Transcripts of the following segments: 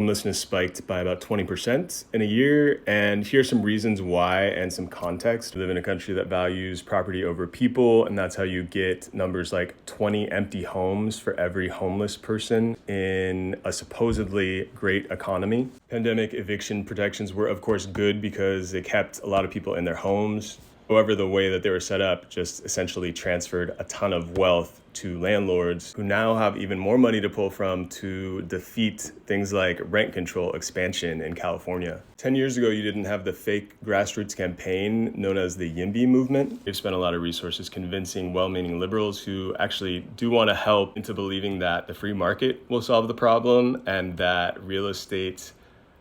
Homelessness spiked by about 20% in a year, and here's some reasons why and some context. We live in a country that values property over people, and that's how you get numbers like 20 empty homes for every homeless person in a supposedly great economy. Pandemic eviction protections were, of course, good because they kept a lot of people in their homes. However, the way that they were set up just essentially transferred a ton of wealth to landlords who now have even more money to pull from to defeat things like rent control expansion in California. 10 years ago, you didn't have the fake grassroots campaign known as the YIMBY movement. They've spent a lot of resources convincing well-meaning liberals who actually do want to help into believing that the free market will solve the problem and that real estate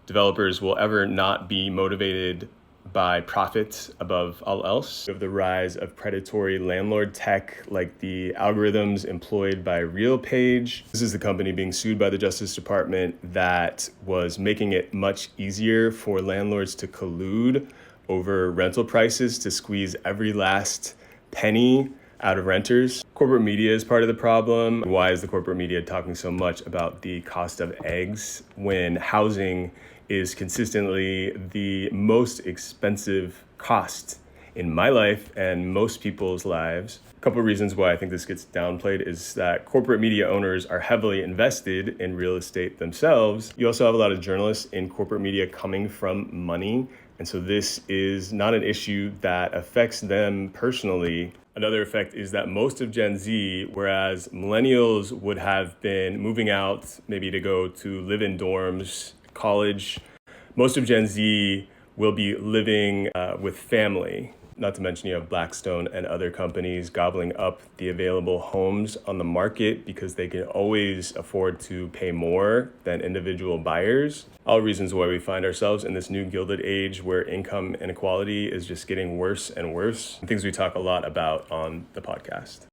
developers will ever not be motivated by profit above all else. We have the rise of predatory landlord tech like the algorithms employed by RealPage. This is the company being sued by the Justice Department that was making it much easier for landlords to collude over rental prices to squeeze every last penny out of renters. Corporate media is part of the problem. Why is the corporate media talking so much about the cost of eggs when housing is consistently the most expensive cost in my life and most people's lives? A couple of reasons why I think this gets downplayed is that corporate media owners are heavily invested in real estate themselves. You also have a lot of journalists in corporate media coming from money. And so this is not an issue that affects them personally. Another effect is that most of Gen Z, whereas millennials would have been moving out maybe to go to live in dorms, college, most of Gen Z will be living with family. Not to mention you have Blackstone and other companies gobbling up the available homes on the market because they can always afford to pay more than individual buyers. All reasons why we find ourselves in this new gilded age where income inequality is just getting worse and worse. Things we talk a lot about on the podcast.